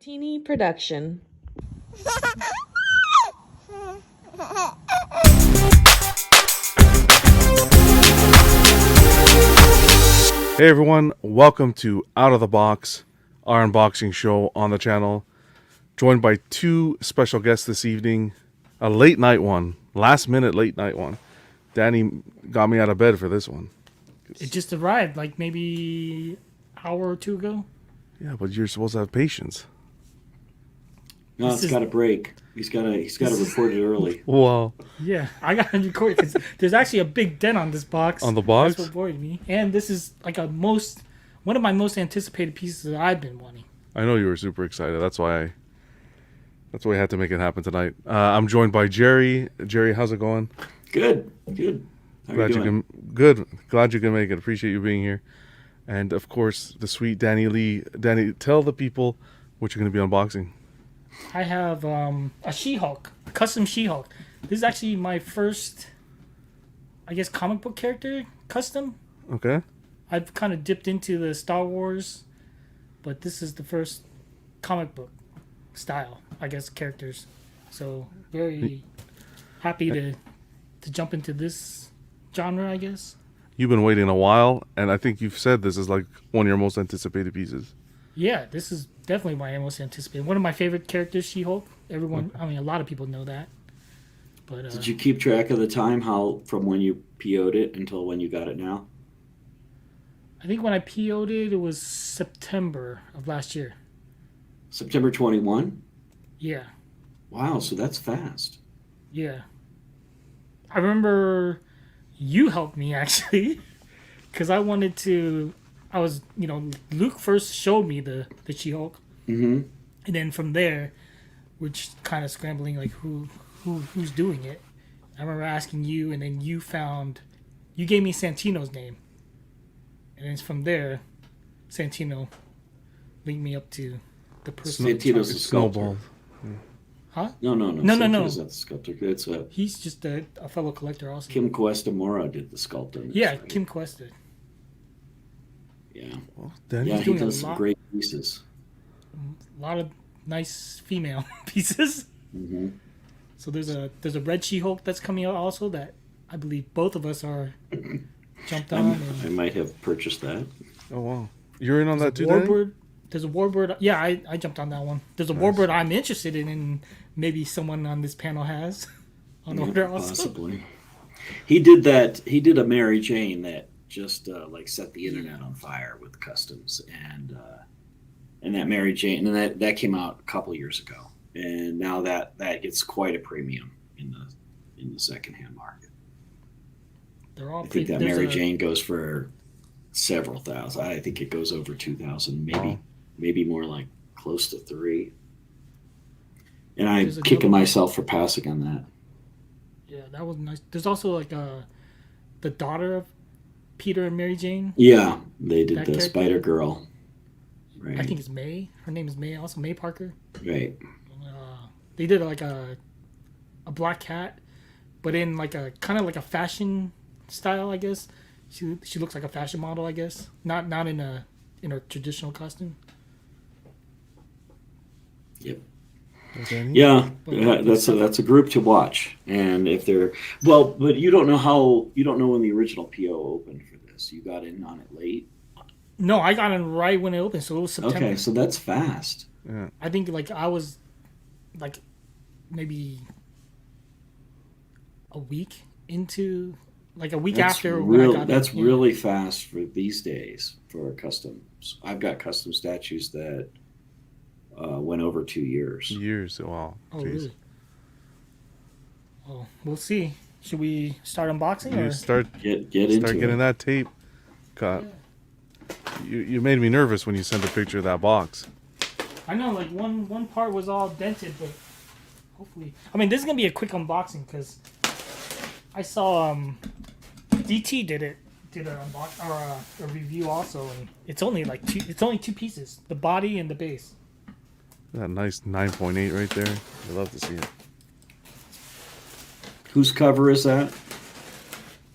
Martini Production. Hey everyone, welcome to Out of the Box, our unboxing show on the channel. Joined by two special guests this evening. A late night one, last minute late night one. Danny got me out of bed for this one. It just arrived like maybe an hour or two ago. Yeah, but you're supposed to have patience. No, it's got a break. He's got to report it early. Wow. Yeah, I got to record because there's actually a big dent on this box. On the box? That's what worried me. And this is like one of my most anticipated pieces that I've been wanting. I know you were super excited. That's why I had to make it happen tonight. I'm joined by Jerry. Jerry, how's it going? Good. How are you doing? Good. Glad you can make it. Appreciate you being here. And of course, the sweet Danny Lee. Danny, tell the people what you're going to be unboxing. I have a She-Hulk, a custom She-Hulk. This is actually my first, I guess, comic book character custom. Okay. I've kind of dipped into the Star Wars, but this is the first comic book style, I guess, characters. So very happy to jump into this genre, I guess. You've been waiting a while, and I think you've said this is like one of your most anticipated pieces. Yeah, this is definitely my most anticipated. One of my favorite characters, She-Hulk. Everyone, I mean, a lot of people know that. But Did you keep track of the time, from when you PO'd it until when you got it now? I think when I PO'd it, it was September of last year. September 21? Yeah. Wow, so that's fast. Yeah. I remember you helped me, actually, because Luke first showed me the She-Hulk. Mm-hmm. And then from there, we're just kind of scrambling, like, who's doing it. I remember asking you, and then you gave me Santino's name. And then from there, Santino linked me up to the person. Santino's a sculptor. Snowball. Huh? No. No. Santino's not the sculptor. It's He's just a fellow collector also. Kim Cuesta-Mora did the sculpting. Yeah, right? Kim Cuesta. Yeah. Well, Danny, Yeah, he doing a does some lot. great pieces. A lot of nice female pieces. Mm-hmm. So there's a red She-Hulk that's coming out also that I believe both of us are jumped on. I might have purchased that. Oh, wow. You're in on that too, Danny? Warbird. There's a Warbird. Yeah, I jumped on that one. There's a Warbird I'm interested in, and maybe someone on this panel has on order also. Possibly. He did that. He did a Mary Jane that just set the internet on fire with customs, and that Mary Jane, and that came out a couple years ago, and now that gets quite a premium in the secondhand market. They're all I think that there's Mary Jane goes for several thousand. I think it goes over 2,000, maybe more like close to 3. And I'm There's kicking another one. myself for passing on that. Yeah, that was nice. There's also like the daughter of Peter and Mary Jane. Yeah, they did That the character? Spider Girl. Right. I think it's May. Her name is May. Also May Parker. Right. They did like a black cat, but in like a kind of like a fashion style, I guess. She looks like a fashion model, I guess. Not in a traditional costume. Yep. Oh, Danny? Yeah, that's a group to watch. And if they're but you don't know when the original PO opened for this. You got in on it late. No, I got in right when it opened, so it was September. Okay, so that's fast. Yeah. I think like I was like maybe a week into like a week after when I got That's it, yeah. really fast for these days for customs. I've got custom statues that went over 2 years. Years. Wow. Oh, Jeez. really? Oh, we'll see. Should we start unboxing You or? start Get into getting it. that tape cut. You made me nervous when you sent a picture of that box. I know, like one part was all dented, but hopefully, I mean, this is gonna be a quick unboxing because I saw DT did an unbox or a review also, and it's only two pieces, the body and the base. That nice 9.8 right there. I love to see it. Whose cover is that?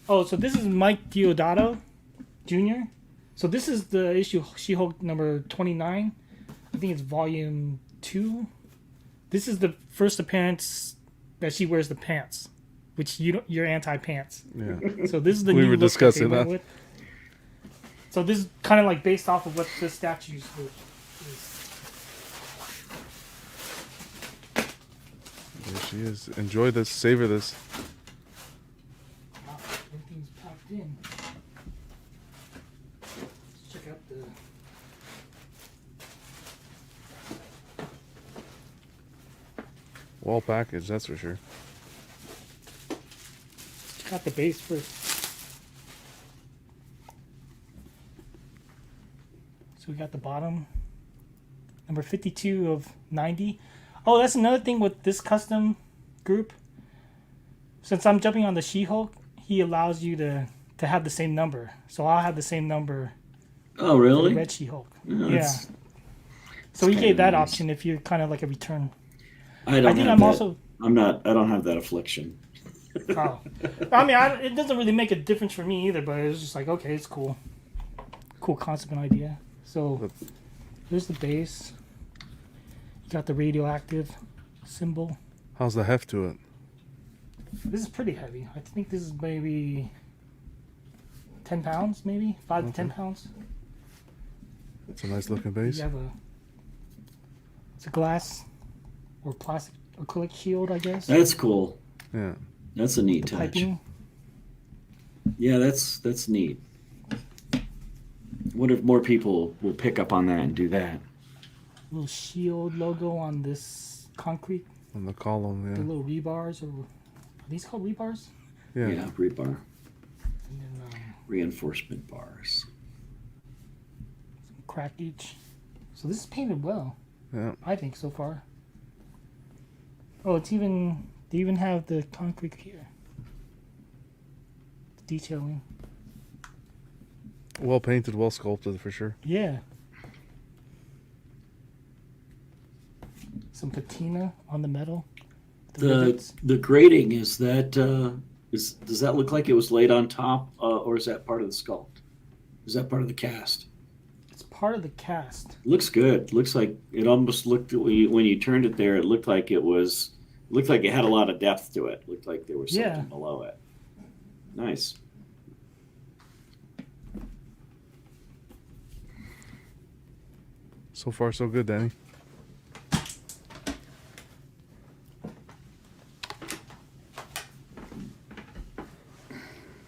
Oh, so this is Mike Deodato Jr. So this is the issue She-Hulk number 29. I think it's volume 2. This is the first appearance that she wears the pants, which you're anti-pants. Yeah. So this is the We new were look that they discussing went that. with. So this is kind of like based off of what the statues look is. There she is. Enjoy this. Savor this. Wow, everything's packed in. Let's check out the. Well packaged, that's for sure. Check out the base first. So we got the bottom. Number 52 of 90. Oh, that's another thing with this custom group. Since I'm jumping on the She-Hulk, he allows you to have the same number. So I'll have the same number Oh, for really? the red She-Hulk. Oh, Yeah. that's- So he kinda gave that nice. option if you're kind of like a return. I don't I think have I'm that. also. I'm not. I don't have that affliction. Oh. I mean, it doesn't really make a difference for me either, but it was just like, okay, it's cool. Cool concept and idea. So here's the base. You got the radioactive symbol. How's the heft to it? This is pretty heavy. I think this is maybe 10 pounds, maybe 5 to 10 pounds. It's a nice looking base. You have it's a glass or plastic acrylic shield, I guess. That's cool. Yeah. That's a neat touch. Piping. Yeah, that's neat. What if more people will pick up on that and do that? Little shield logo on this concrete. On the column, The yeah. little rebars, or are these called rebars? Yeah. Yeah, rebar. And then Reinforcement bars. crackage. So this is painted well, Yeah. I think, so far. Oh, they even have the concrete here. Detailing. Well painted, well sculpted for sure. Yeah. Some patina on the metal. rivets. The grading is that does that look like it was laid on top, or is that part of the sculpt? Is that part of the cast? It's part of the cast. Looks good. Looks like it almost looked when you turned it there. It looked like it had a lot of depth to it. Looked like there was something Yeah. below it. Nice. So far, so good, Danny.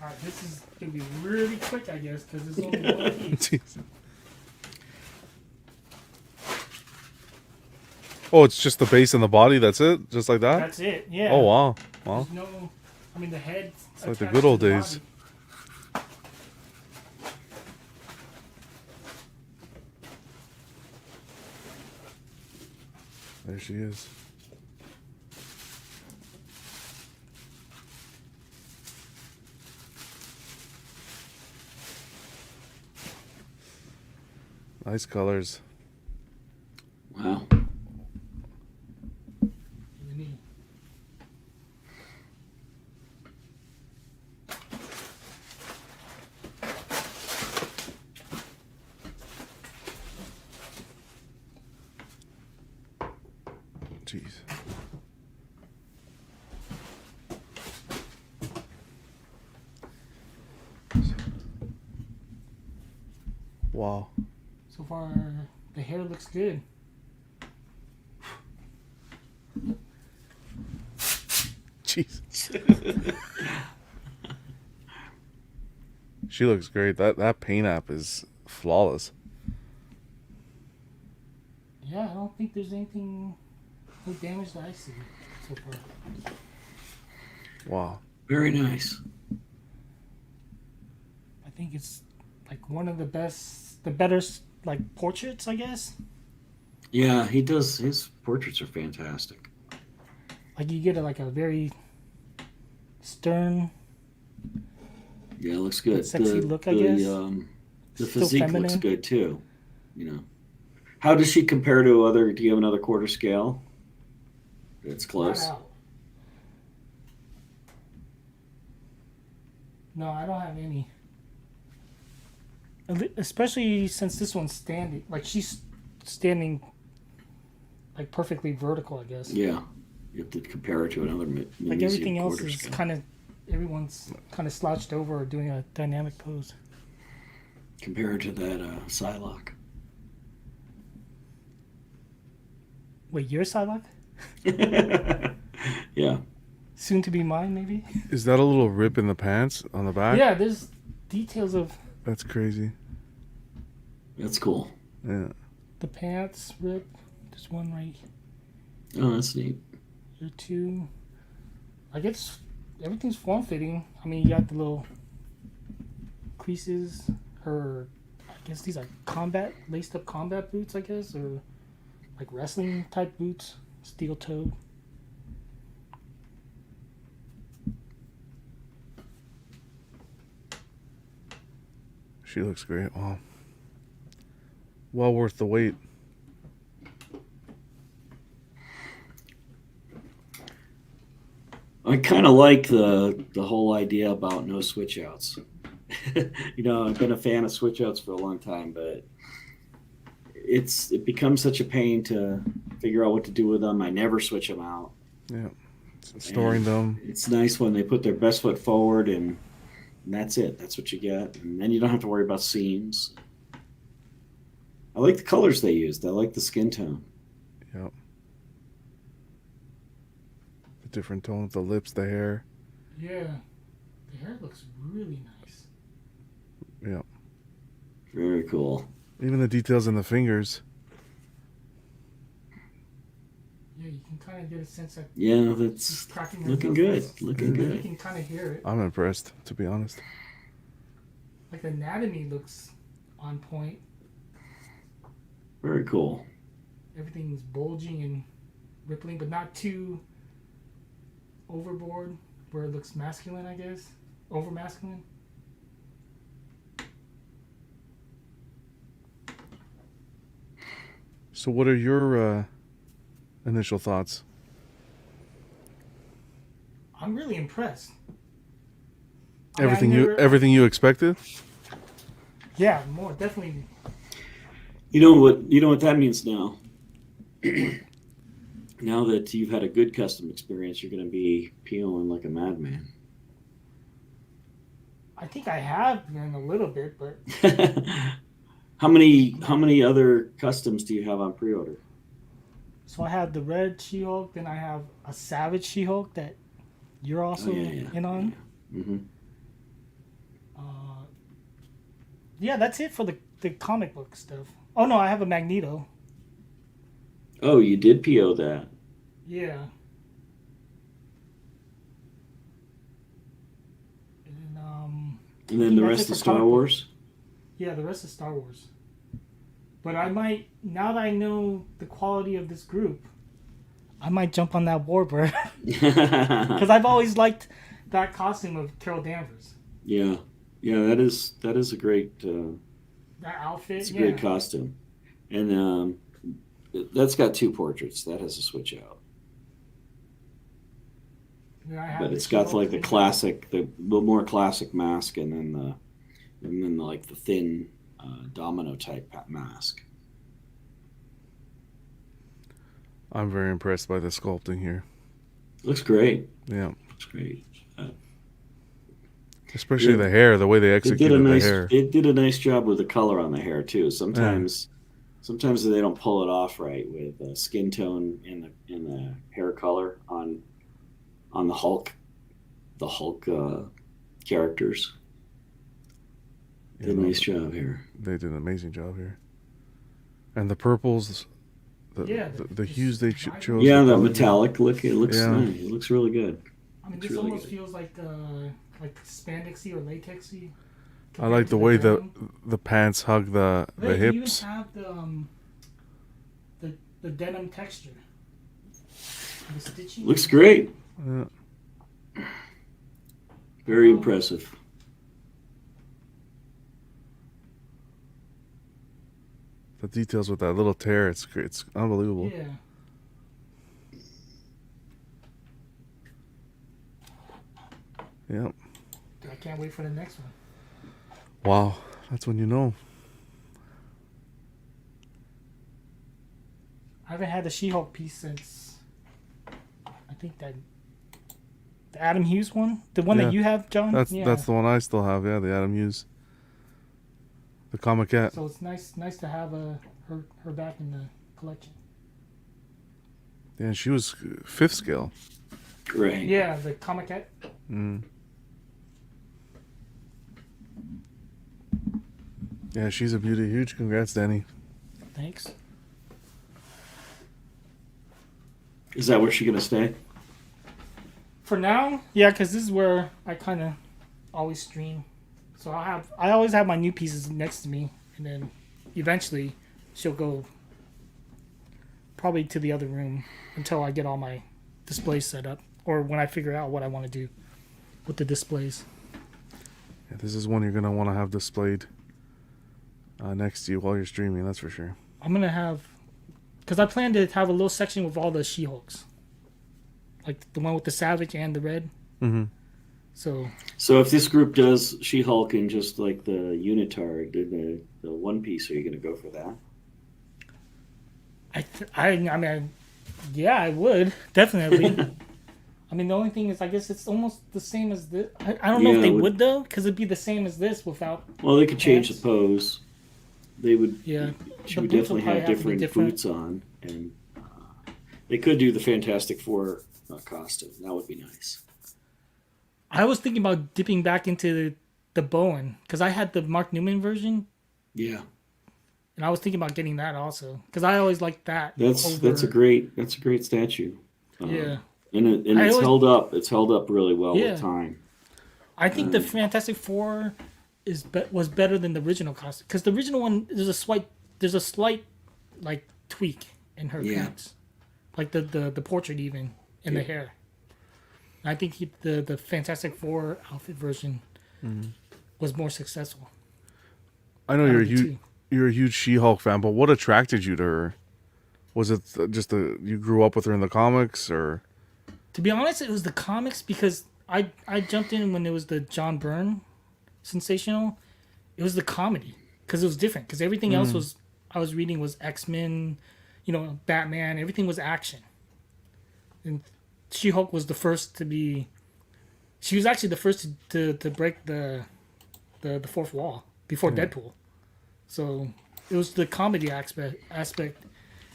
Alright, this is gonna be really quick, I guess, because it's only one piece. Jeez. Oh, it's just the base and the body. That's it, just like that. That's it. Yeah. Oh wow, wow. There's no. I mean, the head. It's like the good old days. There she is. Nice colors. Wow. Jeez. Wow. So far, the hair looks good. Jeez. She looks great. That paint app is flawless. Yeah, I don't think there's anything, no damage that I see so far. Wow. Very nice. I think it's like one of the better like portraits, I guess. Yeah, he does. His portraits are fantastic. Like you get a very stern, Yeah, it looks good. sexy look, I guess. The Still physique looks feminine. good too. You know, how does she compare to other? Do you have another quarter scale? That's close. Not out. No, I don't have any. Especially since this one's standing, like she's standing like perfectly vertical, I guess. Yeah, you have to compare it to another Like everything else is scale. kind of, everyone's kind of slouched over or doing a dynamic pose. Compare it to that Psylocke. Wait, your Psylocke? Yeah, Soon to be mine, maybe? Is that a little rip in the pants on the back? Yeah, there's details of That's crazy. that's cool. Yeah. the pants rip. There's one right Oh, that's neat. here, too. I guess everything's form fitting. I mean, you got the little creases. Her, I guess these are laced up combat boots, I guess, or like wrestling type boots, steel toed. She looks great. Wow. Well worth the wait. I kind of like the whole idea about no switch outs. I've been a fan of switch outs for a long time, but it becomes such a pain to figure out what to do with them. I never switch them out. Yeah. Storing them. It's nice when they put their best foot forward and that's it. That's what you get. And then you don't have to worry about seams. I like the colors they used. I like the skin tone. Yep. The different tones, the lips, the hair. Yeah, the hair looks really nice. Yep. Very cool. Even the details in the fingers. Yeah, you can kind of get a sense that Yeah, she's that's cracking her looking good. knuckles. Looking You good. can kind of hear it. I'm impressed, to be honest. Like the anatomy looks on point. Very cool. Everything's bulging and rippling, but not too overboard where it looks masculine, I guess. Over masculine. So, what are your initial thoughts? I'm really impressed. Everything you expected? Yeah, more definitely. You know what that means now. Now that you've had a good custom experience, you're going to be peeling like a madman. I think I have been a little bit, but How many other customs do you have on pre-order? so I have the red She-Hulk, then I have a Savage She-Hulk that you're also in on. Mm-hmm. Yeah, that's it for the comic book stuff. Oh no, I have a Magneto. Oh, you did PO that. Yeah. And And then the that's rest it of for Star comic book. Wars? Yeah, the rest is Star Wars. But I might, now that I know the quality of this group, I might jump on that Warbird. Because I've always liked that costume of Carol Danvers. Yeah. Yeah, that is a great That outfit, it's a great costume. And that's got two portraits. That has a switch out. But it's got like the classic, the more classic mask, and then like the thin domino type mask. I'm very impressed by the sculpting here. Looks great. Yeah. Looks great. Especially the hair, the way they executed the hair. It did a nice job with the color on the hair too. Sometimes they don't pull it off right with skin tone in the hair color on the Hulk characters. Did a nice job here. They did an amazing job here. And the purples, the hues they chose. Yeah, the metallic look. It looks Yeah. nice. It looks really good. I mean, Looks this really almost good. feels like spandexy or latexy. I like the way the pants hug the They hips. even have the denim texture. The stitching. Looks great. Yeah. Very impressive. The details with that little tear, it's great. It's unbelievable. Yeah. Yep. I can't wait for the next one. Wow. That's when you know. I haven't had the She-Hulk piece since I think that the Adam Hughes one, the one Yeah. that you have, John. That's the one I still have. Yeah, the Adam Hughes, the comic cat. So it's nice to have her back in the collection. Yeah, she was 5th scale. Right. Yeah, the comic cat. Mm. Yeah, she's a beauty. Huge congrats, Danny. Thanks. Is that where she's gonna stay? For now, yeah, because this is where I kind of always stream. So I always have my new pieces next to me, and then eventually she'll go probably to the other room until I get all my displays set up, or when I figure out what I want to do with the displays. Yeah, this is one you're gonna want to have displayed next to you while you're streaming. That's for sure. I'm gonna have, because I plan to have a little section with all the She-Hulks, like the one with the Savage and the Red. Mm-hmm. So if this group does She-Hulk in just like the unitard, the One Piece, are you gonna go for that? I mean, yeah, I would definitely. I mean, the only thing is, I guess it's almost the same as this. I don't know if they would though, because it'd be the same as this without. Well, they could change the pants. pose. They would. Yeah, She the would boots definitely probably have to be different boots on, and they could do the Fantastic Four costume. That would be nice. I was thinking about dipping back into the Bowen because I had the Mark Newman version, Yeah, and I was thinking about getting that also because I always liked that. that's a great statue. Yeah, and it's held up. It's held up really well with time. I think the Fantastic Four was better than the original costume because the original one there's a slight like tweak in her pants, like the portrait even in the hair. I think the Fantastic Four outfit version was more successful. I know you're a huge She-Hulk fan, but what attracted you to her? Was it just you grew up with her in the comics, or? To be honest, it was the comics because I jumped in when it was the John Byrne sensational. It was the comedy because it was different because everything else I was reading was X-Men, Batman. Everything was action, and She-Hulk was the first to be. She was actually the first to break the fourth wall before Deadpool. So it was the comedy aspect,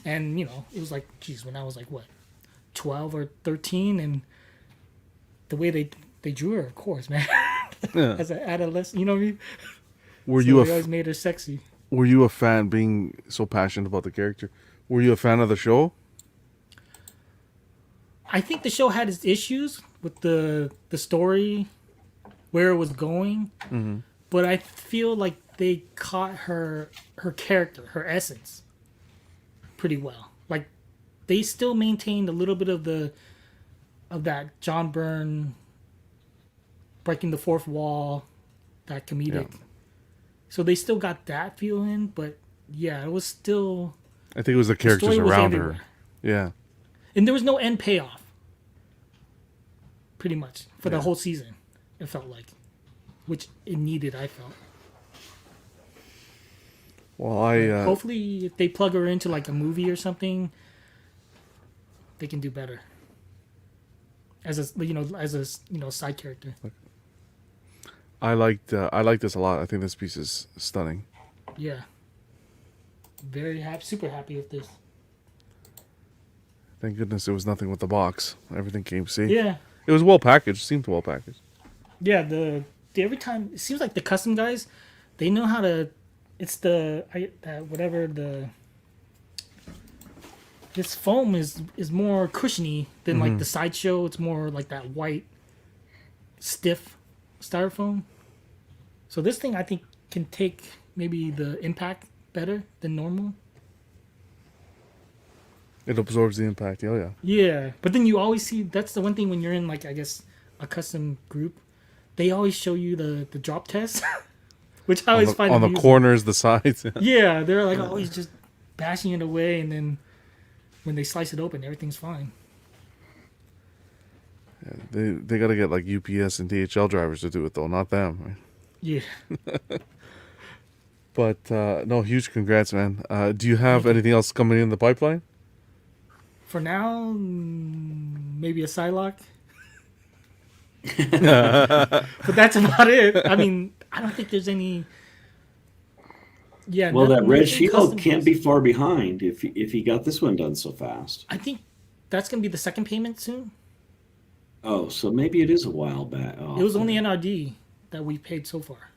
and it was like, geez, when I was like what, 12 or 13, and the way they drew her, of course, man, as an adolescent, you know what I mean? They always made her sexy. Were you a fan, being so passionate about the character? Were you a fan of the show? I think the show had its issues with the story, where it was going, but I feel like they caught her character, her essence, pretty well. Like they still maintained a little bit of that John Byrne breaking the fourth wall, that comedic. Yeah. So they still got that feeling, but yeah, it was still. I think it was the characters around her. Yeah. And there was no end payoff. Pretty much for the whole season, it felt like, which it needed. I felt. Well, hopefully, if they plug her into like a movie or something, they can do better. As a side character. I like this a lot. I think this piece is stunning. Yeah. Very happy, super happy with this. Thank goodness it was nothing with the box. Everything came safe. Yeah. It was well packaged. Seemed well packaged. Yeah, every time it seems like the custom guys, they know how to. It's this foam is more cushiony than like the Sideshow. It's more like that white, stiff styrofoam. So this thing I think can take maybe the impact better than normal. It absorbs the impact. Oh yeah. Yeah, but then you always see that's the one thing when you're in like I guess a custom group, they always show you the drop test, which I always find on amusing. The corners, the sides. Yeah, they're like always just bashing it away, and then when they slice it open, everything's fine. Yeah, they got to get like UPS and DHL drivers to do it though, not them. Right? Yeah. But no, huge congrats, man. Do you have anything else coming in the pipeline? For now, maybe a Psylocke. But that's about it. I mean, I don't think there's any. Yeah. Well, that Red nothing Shield can't be customized. far behind if he got this one done so fast. I think that's gonna be the second payment soon. Oh, so maybe it is a while back. Oh, It was only NRD that we paid so far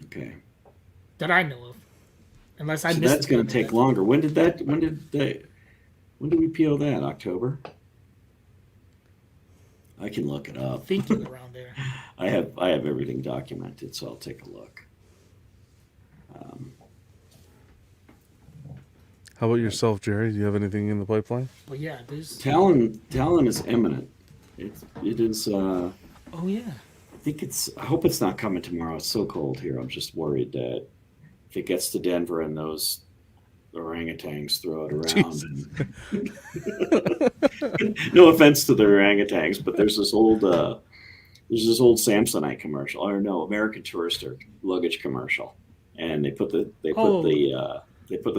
okay. that I know of, unless I So missed. that's going to take longer. When did we PO that? October? I can look it up. Thinking around there. I have everything documented, so I'll take a look. How about yourself, Jerry? Do you have anything in the pipeline? But yeah, there's. Talon is imminent. It is. Oh yeah. I think it's. I hope it's not coming tomorrow. It's so cold here. I'm just worried that if it gets to Denver and those orangutans throw it around. And no offense to the orangutans, but there's this old Samsonite commercial, or no, American Tourister luggage commercial, and they put the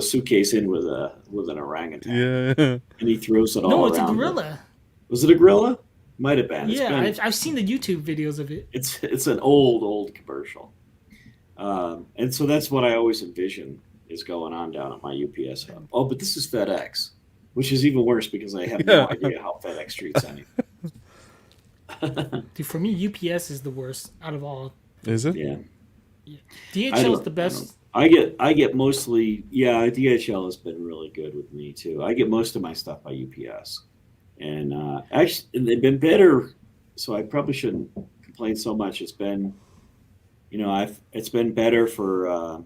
suitcase in with an orangutan, Yeah. and he throws it all No, around. it's a gorilla. Was it a gorilla? Might have been. Yeah, I've seen the YouTube videos of it. It's an old commercial, and so that's what I always envision is going on down at my UPS hub. Oh, but this is FedEx, which is even worse because I have no idea how FedEx treats anything. Dude, for me, UPS is the worst out of all. Is it? Yeah, DHL is the best. I get mostly. Yeah, DHL has been really good with me too. I get most of my stuff by UPS. And actually, they've been better. So I probably shouldn't complain so much. It's been, it's been better for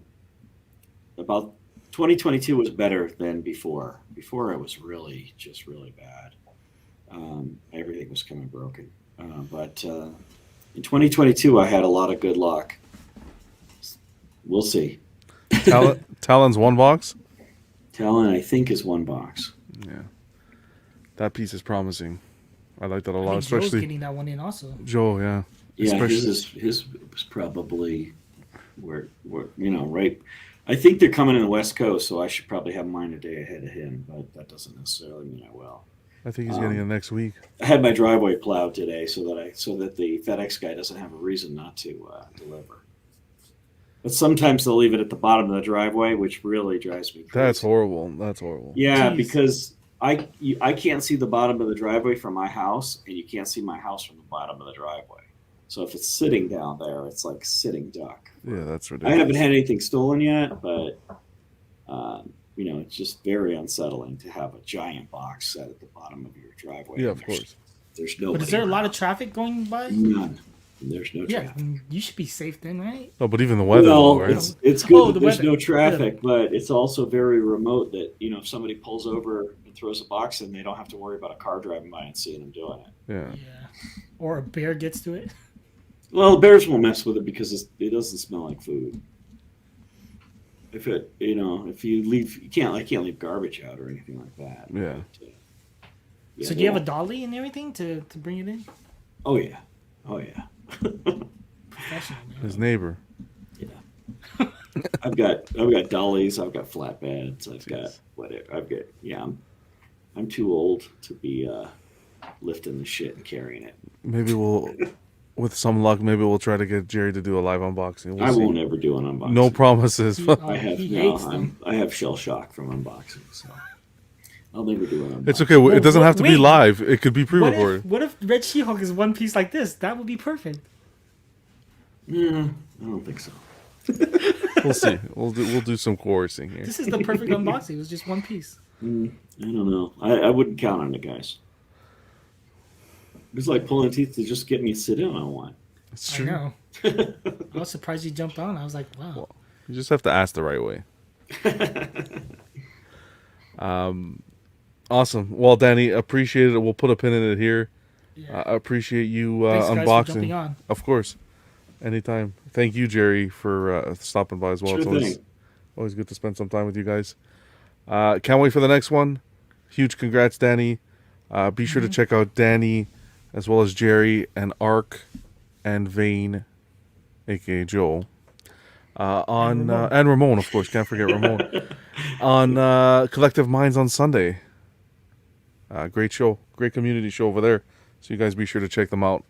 about 2022 was better than before. Before it was really bad. Everything was kind of broken. But in 2022, I had a lot of good luck. We'll see. Talon's one box? Talon, I think, is one box. Yeah. That piece is promising. I like that a I lot, think Joe's especially getting that one in also. Joe. Yeah, Yeah, especially his was probably where right. I think they're coming in the West Coast, so I should probably have mine a day ahead of him, but that doesn't necessarily mean I will. I think he's getting it next week. I had my driveway plowed today so that the FedEx guy doesn't have a reason not to deliver. But sometimes they'll leave it at the bottom of the driveway, which really drives me crazy. That's horrible. That's horrible. Yeah, Jeez. because I can't see the bottom of the driveway from my house, and you can't see my house from the bottom of the driveway. So if it's sitting down there, it's like sitting duck. Yeah, that's I ridiculous. haven't had anything stolen yet, but it's just very unsettling to have a giant box set at the bottom of your driveway. Yeah, of course. There's no. But is there a lot of traffic going by? None. There's no Yeah, traffic. you should be safe then, right? No, but even the weather, Well, though, right? it's good Oh, that the there's weather. no traffic, but it's also very remote that, if somebody pulls over and throws a box in, they don't have to worry about a car driving by and seeing them doing it. Yeah. Yeah. Or a bear gets to it. Well, bears won't mess with it because it doesn't smell like food. If you leave, I can't leave garbage out or anything like that. Yeah. But, So do you have a dolly and everything to bring it in? Oh yeah. Professional, man. His neighbor. I've got dollies. I've got flatbeds. I've got whatever. I'm too old to be lifting the shit and carrying it. Maybe with some luck, maybe we'll try to get Jerry to do a live unboxing. We'll I see. won't ever do an unboxing. No promises. But He hates them. I have shell shock from unboxing, so I'll never do an unboxing. it's okay. It doesn't have to be wait. live. It could be pre-recorded. What if Red She-Hulk is one piece like this? That would be perfect. I don't think so. We'll see. We'll do some coercing here. This is the perfect unboxing. It was just one piece. I don't know. I wouldn't count on it, guys. It's like pulling teeth to just get me to sit in on one. It's I true. know. I was surprised you jumped on. I was like, wow. You just have to ask the right way. Awesome. Well, Danny, appreciate it. We'll put a pin in it here. Yeah. I appreciate you Thanks, guys, for jumping unboxing. on. Of course. Anytime. Thank you, Jerry, for stopping by as well. Sure It's thing. always good to spend some time with you guys. Can't wait for the next one. Huge congrats, Danny. Be sure to check out Danny as well as Jerry and Ark and Vane, aka Joel. And Ramon, of course. Can't forget Ramon. On Collective Minds on Sunday. Great show, great community show over there. So you guys be sure to check them out.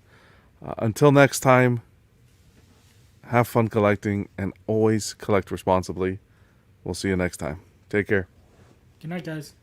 Until next time, have fun collecting and always collect responsibly. We'll see you next time. Take care. Good night, guys.